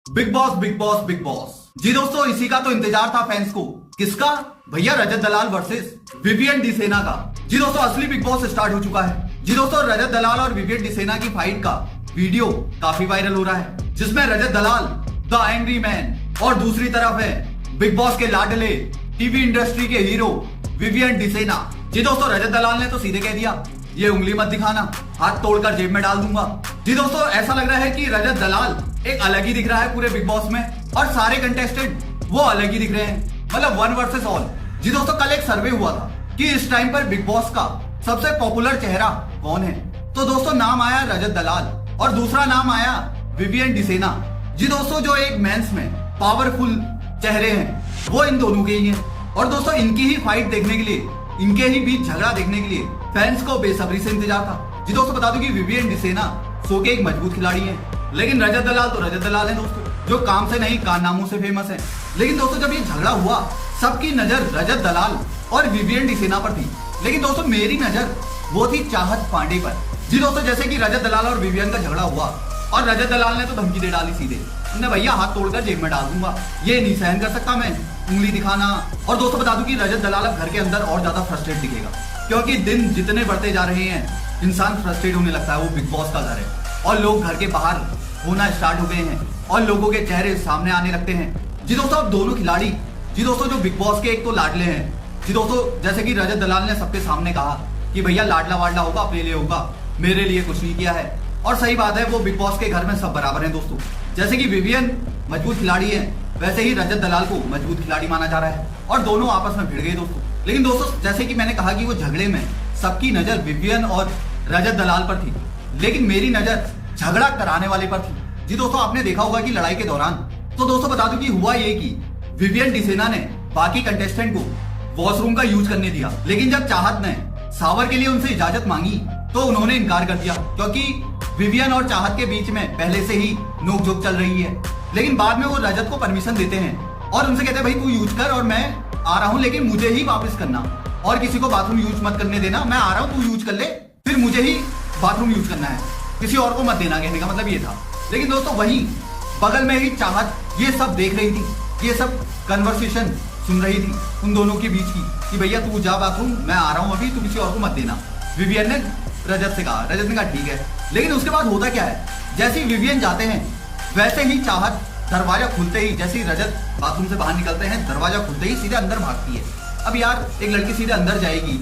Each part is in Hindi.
Big Boss Bigg Boss Bigg Boss. जी दोस्तों, इसी का तो इंतजार था फैंस को। किसका? भैया रजत दलाल वर्सेस विवियन डिसेना का। जी दोस्तों, असली बिग बॉस स्टार्ट हो चुका है। जी दोस्तों, रजत दलाल और विवियन डिसेना की फाइट का वीडियो काफी वायरल हो रहा है, जिसमें रजत दलाल द एंग्री मैन और दूसरी तरफ है बिग बॉस के लाडले टीवी इंडस्ट्री के हीरो विवियन डिसेना। जी दोस्तों, रजत दलाल ने तो सीधे कह दिया, ये उंगली मत दिखाना, हाथ तोड़कर जेब में डाल दूंगा। जी दोस्तों, ऐसा लग रहा है कि रजत दलाल एक अलग ही दिख रहा है पूरे बिग बॉस में, और सारे कंटेस्टेंट वो अलग ही दिख रहे हैं, मतलब वन वर्सेस ऑल। जी दोस्तों, कल एक सर्वे हुआ था कि इस टाइम पर बिग बॉस का सबसे पॉपुलर चेहरा कौन है। तो दोस्तों, नाम आया रजत दलाल और दूसरा नाम आया विवियन डिसेना। जी दोस्तों, जो एक मेंस में पावरफुल चेहरे हैं वो इन दोनों के ही हैं। और दोस्तों, इनकी ही फाइट देखने के लिए, इनके ही बीच झगड़ा देखने के लिए फैंस को बेसब्री से इंतजार था। जी दोस्तों, बता दूं कि विवियन डिसेना शो के एक मजबूत खिलाड़ी है, लेकिन रजत दलाल तो रजत दलाल है दोस्तों, जो काम से नहीं कारनामों से फेमस है। लेकिन दोस्तों, जब ये झगड़ा हुआ सबकी नजर रजत दलाल और विवियन डिसेना पर थी, लेकिन दोस्तों मेरी नजर वो थी चाहत पांडे पर। जी दोस्तों, जैसे कि रजत दलाल और विवियन का झगड़ा हुआ और रजत दलाल ने तो धमकी दे डाली सीधे, भैया हाथ तोड़कर जेब में डाल दूंगा, ये नहीं सहन कर सकता मैं उंगली दिखाना। और दोस्तों, बता दूं कि रजत दलाल अब घर के अंदर और ज्यादा फ्रस्ट्रेट दिखेगा, क्योंकि दिन जितने बढ़ते जा रहे हैं इंसान फ्रस्ट्रेट होने लगता है। वो बिग बॉस का घर है और लोग घर के बाहर होना स्टार्ट हो गए हैं और लोगों के चेहरे सामने आने लगते हैं। जी दोस्तों, अब दोनों खिलाड़ी, जी दोस्तों, जो बिग बॉस के एक तो लाडले हैं, जी दोस्तों, जैसे कि रजत दलाल ने सबके सामने कहा कि भैया लाडला वाडला होगा अपने लिए होगा, मेरे लिए कुछ नहीं किया है। और सही बात है, वो बिग बॉस के घर में सब बराबर हैं दोस्तों। जैसे कि विवियन मजबूत खिलाड़ी है, वैसे ही रजत दलाल को मजबूत खिलाड़ी माना जा रहा है और दोनों आपस में भिड़ गए दोस्तों। लेकिन दोस्तों, जैसे कि मैंने कहा कि वो झगड़े में सबकी नजर विवियन और रजत दलाल पर थी, लेकिन मेरी नजर झगड़ा कराने वाले पर थी। जी दोस्तों, आपने देखा होगा कि लड़ाई के दौरान, तो दोस्तों बता दूं कि हुआ ये कि विवियन डिसेना ने बाकी कंटेस्टेंट को वॉशरूम का यूज करने दिया, लेकिन जब चाहत ने शावर के लिए उनसे इजाजत मांगी तो उन्होंने इनकार कर दिया, क्योंकि विवियन और चाहत के बीच में पहले से ही नोकझोंक चल रही है। लेकिन बाद में वो रजत को परमिशन देते हैं और उनसे कहते हैं, भाई तू यूज कर और मैं आ रहा हूं, लेकिन मुझे ही वापस करना और किसी को बाथरूम यूज मत करने देना। मैं आ रहा हूं, तू यूज कर ले, फिर मुझे ही बाथरूम यूज करना है, किसी और को मत देना। कहने का मतलब ये था। लेकिन दोस्तों, वहीं बगल में ही चाहत ये सब देख रही थी, ये सब कन्वर्सेशन सुन रही थी उन दोनों के बीच की, कि भैया तू जा बाथरूम, मैं आ रहा हूं अभी, तू किसी और को मत देना। विवियन ने रजत से कहा, रजत ने कहा ठीक है। लेकिन उसके बाद होता क्या है, जैसे ही विवियन जाते हैं वैसे ही चाहत दरवाजा खुलते ही, जैसे ही रजत बाथरूम से बाहर निकलते हैं, दरवाजा खुलते ही सीधे अंदर भागती है। अब यार, एक लड़की सीधे अंदर जाएगी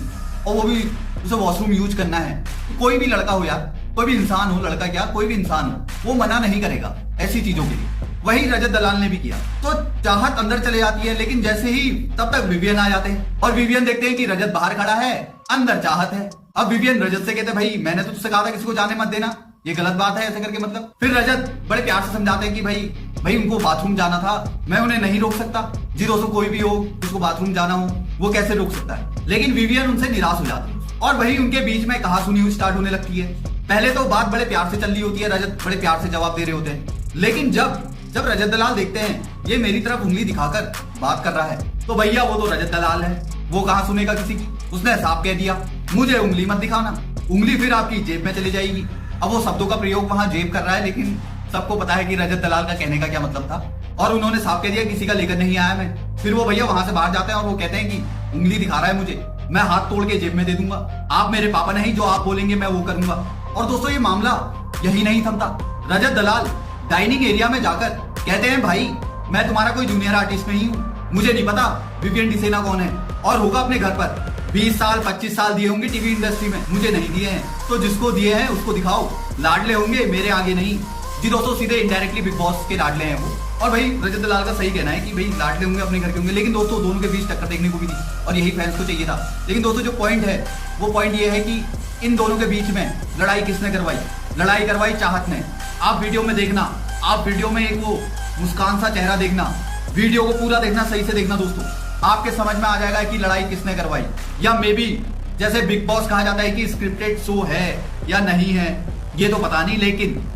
और वो भी उसे वॉशरूम यूज करना है, कोई भी लड़का हो यार, कोई भी इंसान हो, लड़का क्या कोई भी इंसान हो, वो मना नहीं करेगा ऐसी चीजों के लिए। वही रजत दलाल ने भी किया। तो चाहत अंदर चले जाती है, लेकिन जैसे ही तब तक विवियन आ जाते हैं और विवियन देखते हैं कि रजत बाहर खड़ा है, अंदर चाहत है। अब विवियन रजत से कहते हैं, भाई मैंने तो तुझसे कहा था किसी को जाने मत देना, ये गलत बात है ऐसे करके मतलब। फिर रजत बड़े प्यार से समझाते हैं कि भाई उनको बाथरूम जाना था, मैं उन्हें नहीं रोक सकता। जी दोस्तों, कोई भी हो जिसको बाथरूम जाना हो वो कैसे रोक सकता है। लेकिन विवियन उनसे निराश हो जाती है और वही उनके बीच में कहा सुनी स्टार्ट होने लगती है। पहले तो बात बड़े प्यार से चल रही होती है, रजत बड़े प्यार से जवाब दे रहे होते हैं, लेकिन जब रजत दलाल देखते हैं ये मेरी तरफ उंगली दिखाकर बात कर रहा है, तो भैया वो तो रजत दलाल है, वो कहां सुनेगा किसी की। उसने साफ कह दिया, मुझे उंगली मत दिखाना, उंगली फिर आपकी जेब में चली जाएगी। अब वो शब्दों का प्रयोग वहां जेब कर रहा है, लेकिन सबको पता है कि रजत दलाल का कहने का क्या मतलब था, और उन्होंने साफ कह दिया किसी का लेकर नहीं आया मैं। फिर वो भैया वहां से बाहर जाते हैं और वो कहते हैं कि उंगली दिखा रहा है मुझे, मैं हाथ तोड़ के जेब में दे दूंगा, आप मेरे पापा नहीं, जो आप बोलेंगे मैं वो करूंगा। और दोस्तों, ये मामला यही नहीं थमता। रजत दलाल डाइनिंग एरिया में जाकर कहते हैं, भाई मैं तुम्हारा कोई जूनियर आर्टिस्ट नहीं हूँ, मुझे नहीं पता विवियन डिसेना कौन है, और होगा अपने घर पर 20 साल 25 साल दिए होंगे टीवी इंडस्ट्री में, मुझे नहीं दिए हैं, तो जिसको दिए हैं उसको दिखाओ, लाडले होंगे मेरे आगे नहीं। जी दोस्तों, सीधे इनडायरेक्टली बिग बॉस के लाडले हैं वो। और भाई रजत दलाल का सही कहना है कि भाई लाडले होंगे अपने घर के होंगे, लेकिन दोस्तों दोनों के बीच टक्कर देखने को भी थी और यही फैंस को चाहिए था। लेकिन दोस्तों, जो पॉइंट है वो पॉइंट ये है कि इन दोनों के बीच में लड़ाई किसने करवाई? लड़ाई करवाई चाहत ने। आप वीडियो में देखना, आप वीडियो में एक वो मुस्कान सा चेहरा देखना, वीडियो को पूरा देखना, सही से देखना दोस्तों, आपके समझ में आ जाएगा कि लड़ाई किसने करवाई। या मे बी जैसे बिग बॉस कहा जाता है कि स्क्रिप्टेड शो है या नहीं है, ये तो पता नहीं,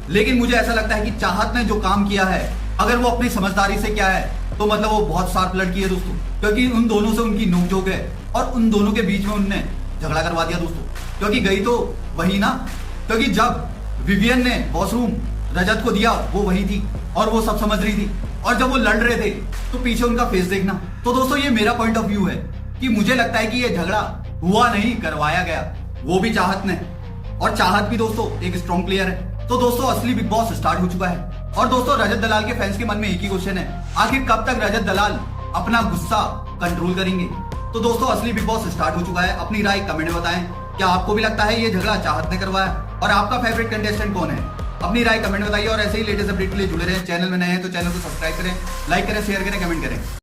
लेकिन मुझे ऐसा लगता है कि चाहत ने जो काम किया है, अगर वो अपनी समझदारी से क्या है, तो मतलब वो बहुत शार्प लड़की है दोस्तों, क्योंकि उन दोनों से उनकी नोकझोंक है और उन दोनों के बीच में उनने झगड़ा करवा दिया दोस्तों। क्योंकि गई तो वही ना, क्योंकि जब विवियन ने वॉशरूम रजत को दिया वो वही थी और वो सब समझ रही थी। और जब वो लड़ रहे थे तो पीछे उनका फेस देखना। तो दोस्तों ये मेरा पॉइंट ऑफ व्यू है कि मुझे लगता है कि ये झगड़ा हुआ नहीं, करवाया गया, वो भी चाहत ने। और चाहत भी दोस्तों एक स्ट्रॉन्ग प्लेयर है। तो दोस्तों असली बिग बॉस स्टार्ट हो चुका है। और दोस्तों रजत दलाल के फैंस के मन में एक ही क्वेश्चन है, आखिर कब तक रजत दलाल अपना गुस्सा कंट्रोल करेंगे। तो दोस्तों असली बिग बॉस स्टार्ट हो चुका है। अपनी राय कमेंट में बताएं, क्या आपको भी लगता है ये झगड़ा चाहत ने करवाया और आपका फेवरेट कंटेस्टेंट कौन है? अपनी राय कमेंट में बताइए और ऐसे ही लेटेस्ट अपडेट के लिए जुड़े रहें। चैनल में नए हैं तो चैनल को सब्सक्राइब करें, लाइक करें, शेयर करें, कमेंट करें।